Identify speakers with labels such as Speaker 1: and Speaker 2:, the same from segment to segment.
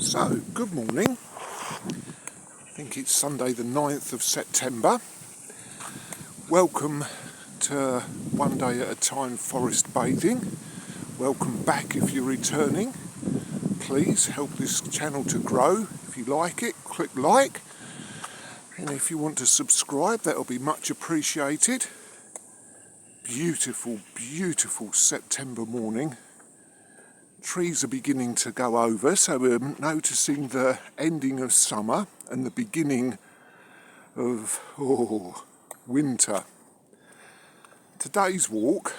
Speaker 1: So, good morning. I think it's Sunday the 9th of September. Welcome to One Day at a Time forest bathing. Welcome back if you're returning. Please help this channel to grow. If you like it, click like. And if you want to subscribe, that'll be much appreciated. Beautiful, beautiful September morning. Trees are beginning to go over, so we're noticing the ending of summer and the beginning of winter. Today's walk,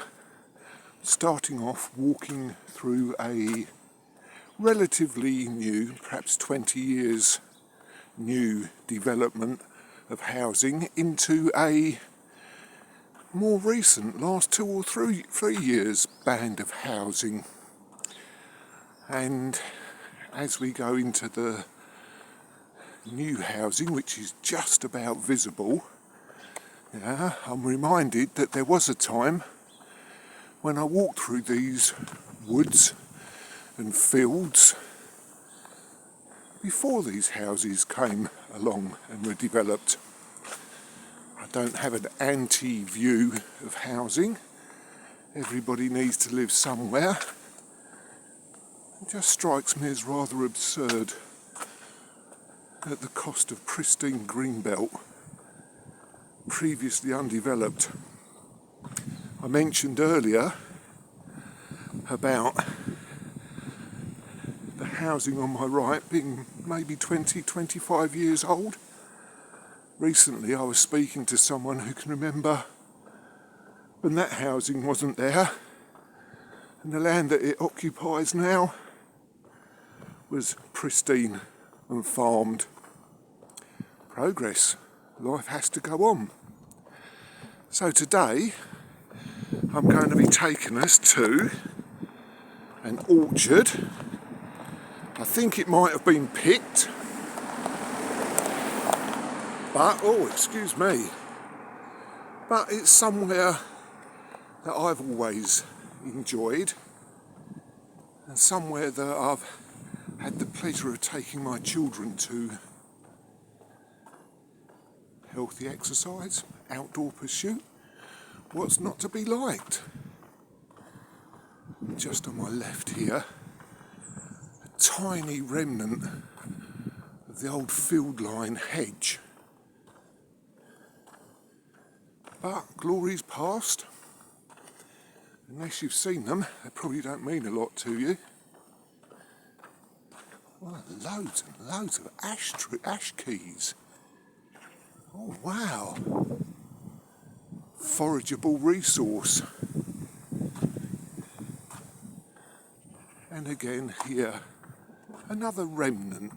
Speaker 1: starting off walking through a relatively new, perhaps 20 years new development of housing into a more recent, last 2 or 3 years band of housing. And as we go into the new housing, which is just about visible, I'm reminded that there was a time when I walked through these woods and fields before these houses came along and were developed. I don't have an anti-view of housing. Everybody needs to live somewhere. It just strikes me as rather absurd at the cost of pristine greenbelt, previously undeveloped. I mentioned earlier about the housing on my right being maybe 20-25 years old. Recently I was speaking to someone who can remember when that housing wasn't there and the land that it occupies now was pristine and farmed. Progress. Life has to go on. So today I'm going to be taking us to an orchard. I think it might have been picked, but, excuse me, but it's somewhere that I've always enjoyed and somewhere that I've had the pleasure of taking my children to. Healthy exercise, outdoor pursuit, what's not to be liked? Just on my left here, a tiny remnant of the old field line hedge. But glory's past. Unless you've seen them, they probably don't mean a lot to you. Well, loads and loads of ash keys. Oh wow, forageable resource. And again here, another remnant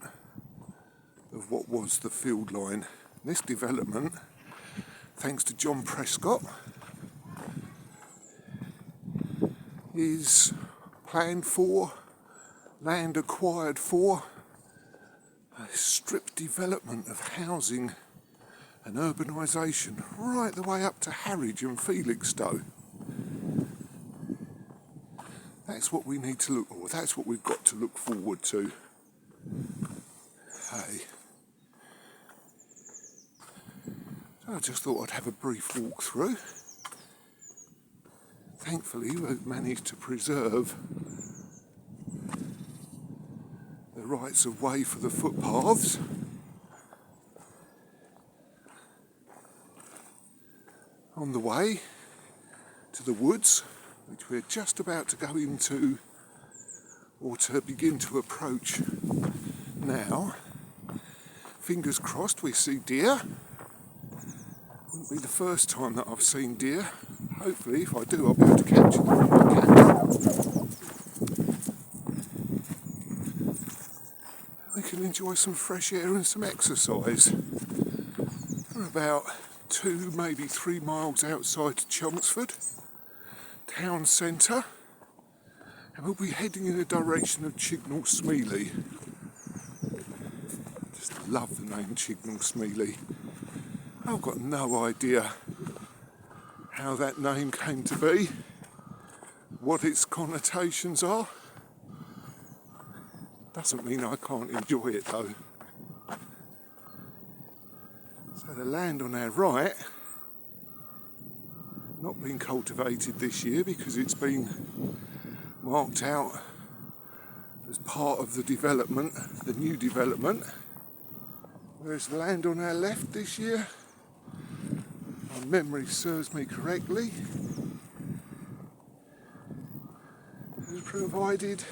Speaker 1: of what was the field line. This development, thanks to John Prescott, is planned for, land acquired for, a stripped development of housing and urbanisation right the way up to Harwich and Felixstowe. That's what we need to look for, that's what we've got to look forward to. Hey. So I just thought I'd have a brief walk through. Thankfully we've managed to preserve the rights of way for the footpaths. On the way to the woods, which we're just about to go into or to begin to approach now. Fingers crossed we see deer. Wouldn't be the first time that I've seen deer. Hopefully if I do I'll be able to capture them on my camera. We can enjoy some fresh air and some exercise. We're about 2, maybe 3 miles outside Chelmsford town centre, and we'll be heading in the direction of Chignal Smealy. Just love the name Chignal Smealy. I've got no idea how that name came to be, what its connotations are. Doesn't mean I can't enjoy it though. So the land on our right, not been cultivated this year because it's been marked out as part of the development, the new development. Whereas the land on our left this year, my memory serves me correctly, has provided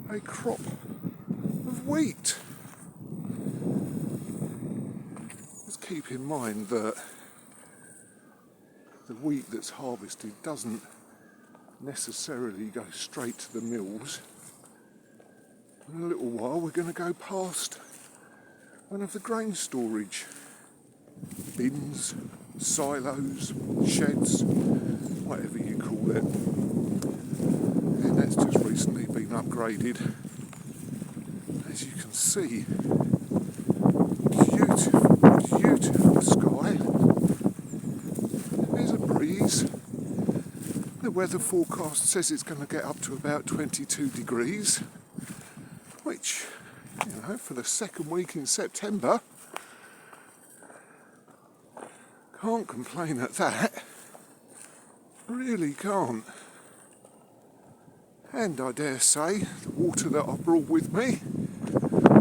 Speaker 1: a crop of wheat. Just keep in mind that the wheat that's harvested doesn't necessarily go straight to the mills. In a little while we're going to go past one of the grain storage bins, silos, sheds, whatever you call it. And that's just recently been upgraded. As you can see, beautiful, beautiful sky. There's a breeze. The weather forecast says it's going to get up to about 22 degrees, which, you know, for the second week in September, can't complain at that. Really can't. And I dare say, the water that I brought with me,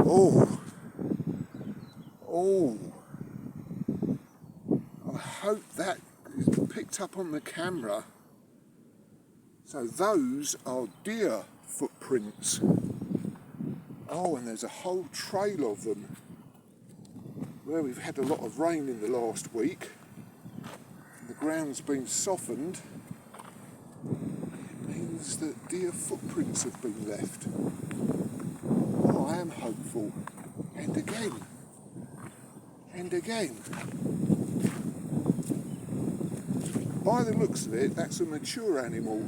Speaker 1: oh, I hope that is picked up on the camera. So those are deer footprints. Oh, and there's a whole trail of them. Where we've had a lot of rain in the last week, the ground's been softened, it means that deer footprints have been left. Oh, I am hopeful. And again. And again. By the looks of it, that's a mature animal,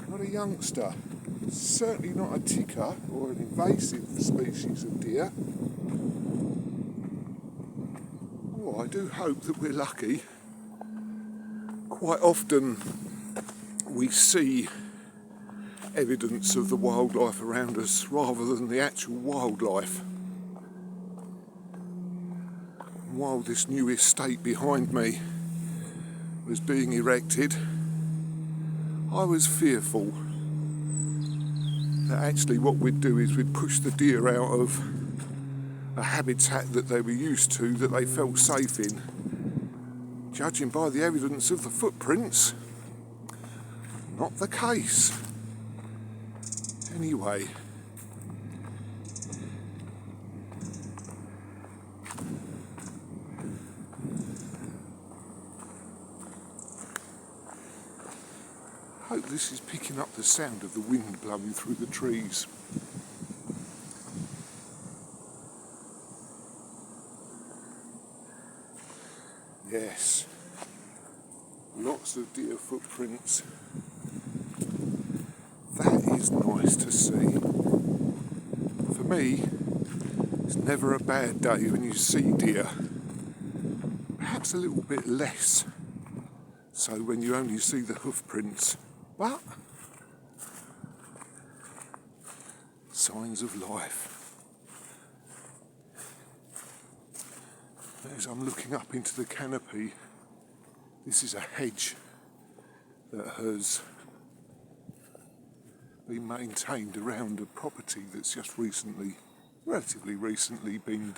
Speaker 1: not a youngster. Certainly not a ticker or an invasive species of deer. Oh, I do hope that we're lucky. Quite often we see evidence of the wildlife around us rather than the actual wildlife. While this new estate behind me was being erected, I was fearful that actually what we'd do is we'd push the deer out of a habitat that they were used to, that they felt safe in. Judging by the evidence of the footprints, not the case. Anyway, I hope this is picking up the sound of the wind blowing through the trees. Yes, lots of deer footprints. That is nice to see. For me, it's never a bad day when you see deer. Perhaps a little bit less so when you only see the hoof prints. But signs of life. As I'm looking up into the canopy, this is a hedge that has been maintained around a property that's just relatively recently been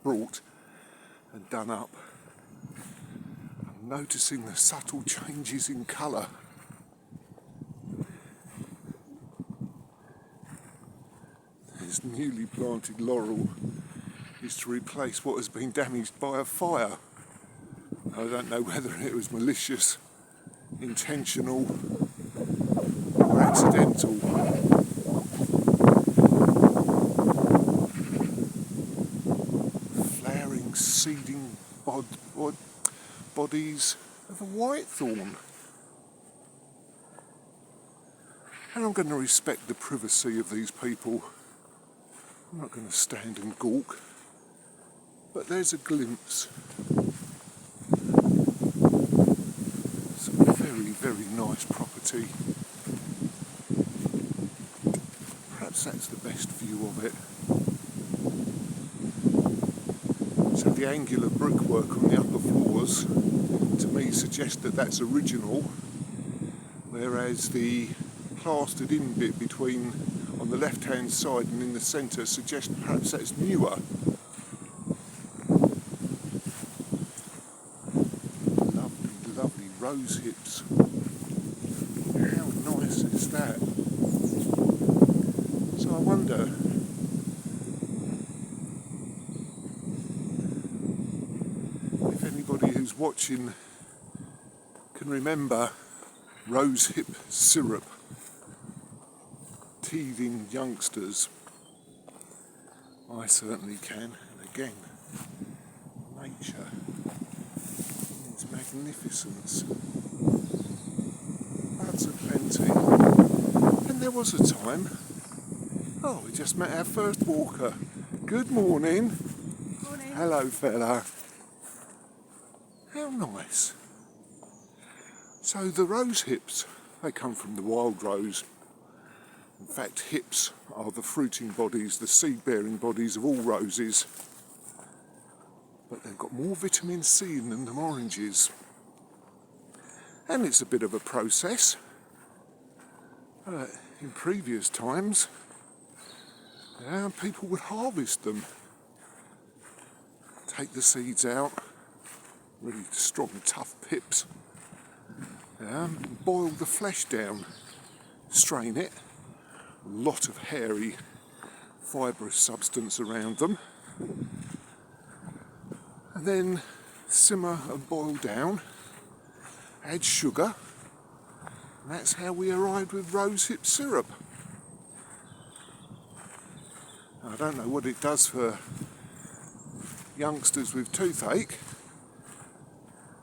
Speaker 1: brought and done up. I'm noticing the subtle changes in colour. This newly planted laurel is to replace what has been damaged by a fire. I don't know whether it was malicious, intentional or accidental. Flowering, seeding bodies of a whitethorn. And I'm going to respect the privacy of these people. I'm not going to stand and gawk. But there's a glimpse. Some very, very nice property. Perhaps that's the best view of it. So the angular brickwork on the upper floors to me suggest that that's original, whereas the plastered in bit between on the left hand side and in the centre suggests perhaps that's newer. Lovely, lovely rose hips. How nice is that? So I wonder if anybody who's watching can remember rosehip syrup, teething youngsters. I certainly can. And again, nature in its magnificence. Buds aplenty. And there was a time, we just met our first walker. Good morning.
Speaker 2: Morning.
Speaker 1: Hello, fella. How nice. So the rose hips, they come from the wild rose. In fact, hips are the fruiting bodies, the seed-bearing bodies of all roses. But they've got more vitamin C in them than oranges. And it's a bit of a process. In previous times, people would harvest them. Take the seeds out, really strong, tough pips. Boil the flesh down, strain it. A lot of hairy, fibrous substance around them. And then simmer and boil down. Add sugar. And that's how we arrived with rosehip syrup. I don't know what it does for youngsters with toothache,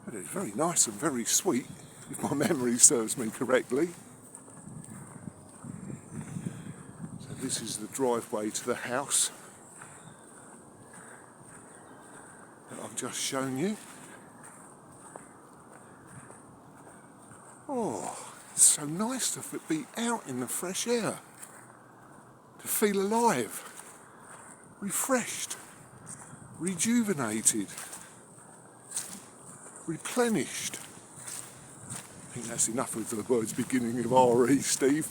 Speaker 1: but it's very nice and very sweet, if my memory serves me correctly. So this is the driveway to the house that I've just shown you. Oh, it's so nice to be out in the fresh air, to feel alive, refreshed, rejuvenated, replenished. I think that's enough of the words beginning with R-E, Steve.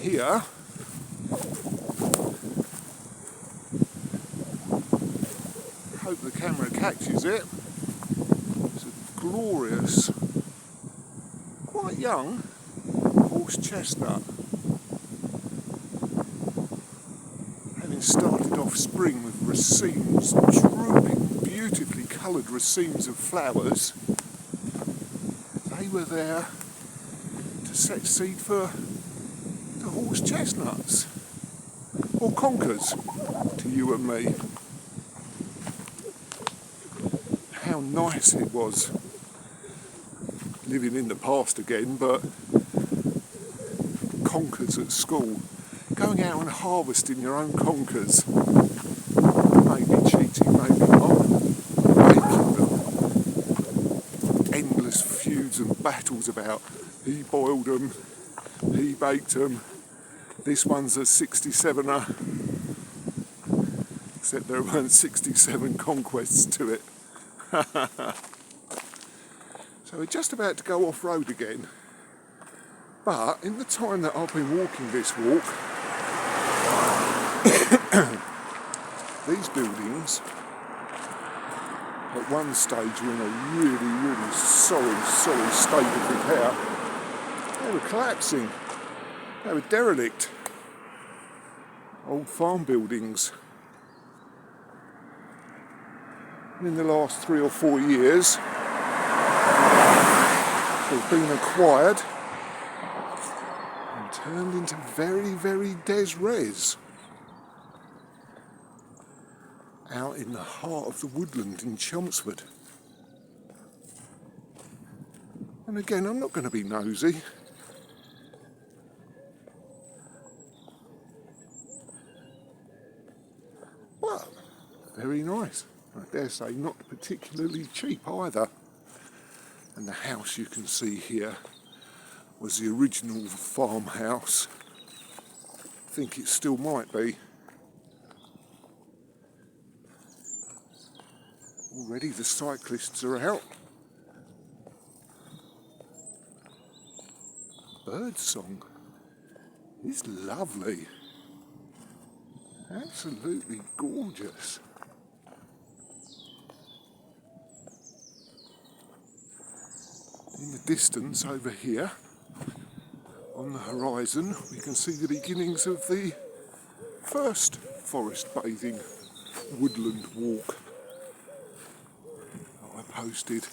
Speaker 1: Here, hope the camera catches it. It's a glorious, quite young horse chestnut. Having started off spring with racemes, drooping, beautifully coloured racemes of flowers, they were there to set seed for the horse chestnuts, or conkers, to you and me. How nice it was, living in the past again, but conkers at school. Going out and harvesting your own conkers. Maybe cheating, maybe not. Making them. Endless feuds and battles about he boiled them, he baked them. This one's a 67er. Except there weren't 67 conquests to it. So we're just about to go off-road again. But in the time that I've been walking this walk, these buildings at one stage were in a really, really sorry state of repair. They were collapsing. They were derelict. Old farm buildings. And in the last 3 or 4 years, they've been acquired and turned into very, very des-res. Out in the heart of the woodland in Chelmsford. And again, I'm not going to be nosy. But very nice. I dare say not particularly cheap either. And the house you can see here, was the original farmhouse. I think it still might be. Already the cyclists are out. Bird song is lovely. Absolutely gorgeous. In the distance over here, on the horizon, we can see the beginnings of the first forest bathing woodland walk that I posted.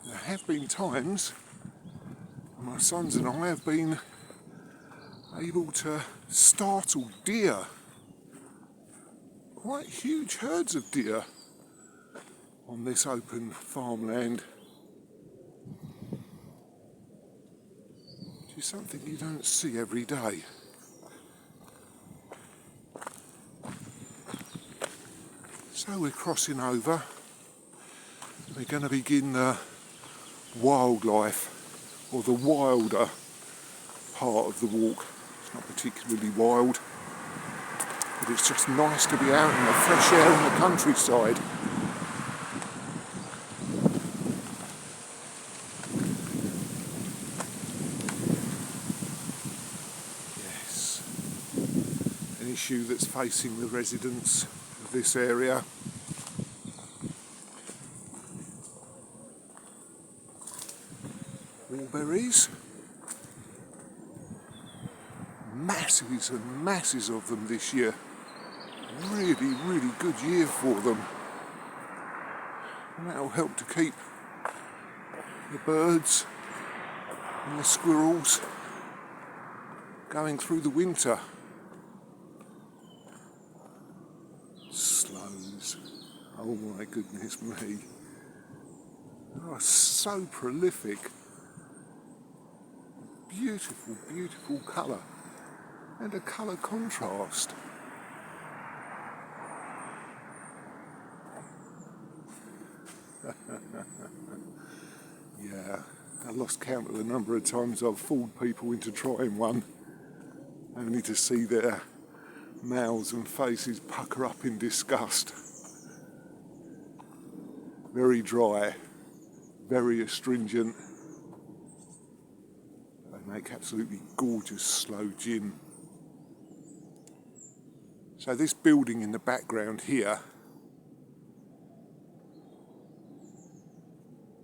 Speaker 1: There have been times my sons and I have been able to startle deer, quite huge herds of deer on this open farmland, which is something you don't see every day. So we're crossing over. We're going to begin the wildlife, or the wilder part of the walk. It's not particularly wild, but it's just nice to be out in the fresh air in the countryside. Yes, an issue that's facing the residents of this area. Mulberries, masses and masses of them this year. Really, really good year for them. And that'll help to keep the birds and the squirrels going through the winter. Sloes, oh my goodness me. Oh, so prolific. Beautiful, beautiful colour, and a colour contrast. Yeah, I lost count of the number of times I've fooled people into trying one, only to see their mouths and faces pucker up in disgust. Very dry, very astringent. Make absolutely gorgeous sloe gin. So this building in the background here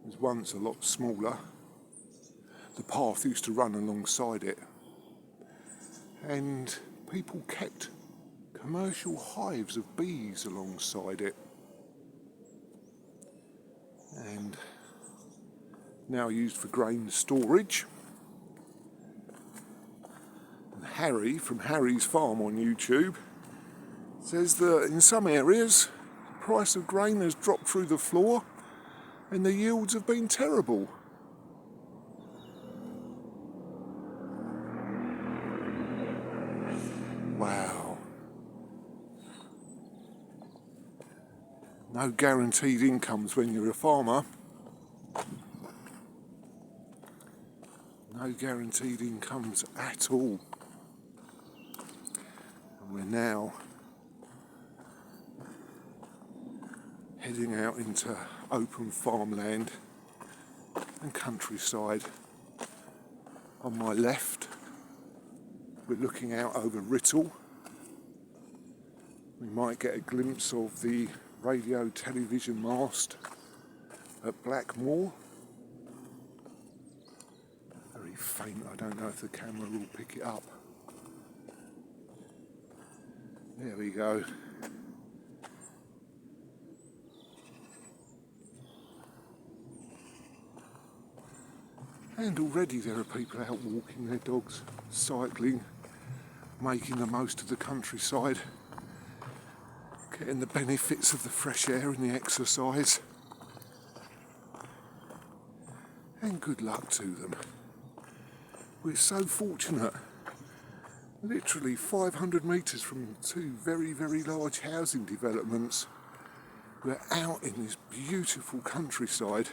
Speaker 1: was once a lot smaller. The path used to run alongside it, and people kept commercial hives of bees alongside it, and now used for grain storage. Harry from Harry's Farm on YouTube says that in some areas the price of grain has dropped through the floor and the yields have been terrible. Wow. No guaranteed incomes when you're a farmer. No guaranteed incomes at all. We're now heading out into open farmland and countryside. On my left, we're looking out over Writtle. We might get a glimpse of the radio television mast at Blackmore. Very faint, I don't know if the camera will pick it up. There we go. And already there are people out walking their dogs, cycling, making the most of the countryside, getting the benefits of the fresh air and the exercise. And good luck to them. We're so fortunate. Literally 500 metres from two very, very large housing developments. We're out in this beautiful countryside.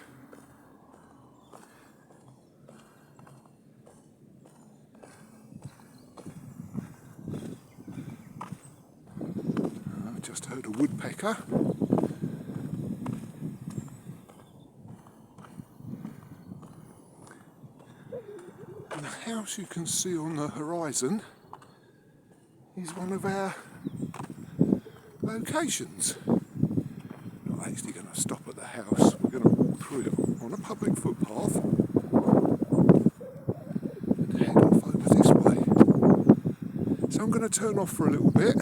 Speaker 1: just heard a woodpecker. And the house you can see on the horizon is one of our locations. We're not actually going to stop at the house, we're going to walk through it on a public footpath and head off over this way. So I'm going to turn off for a little bit.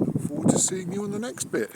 Speaker 1: Look forward to seeing you on the next bit.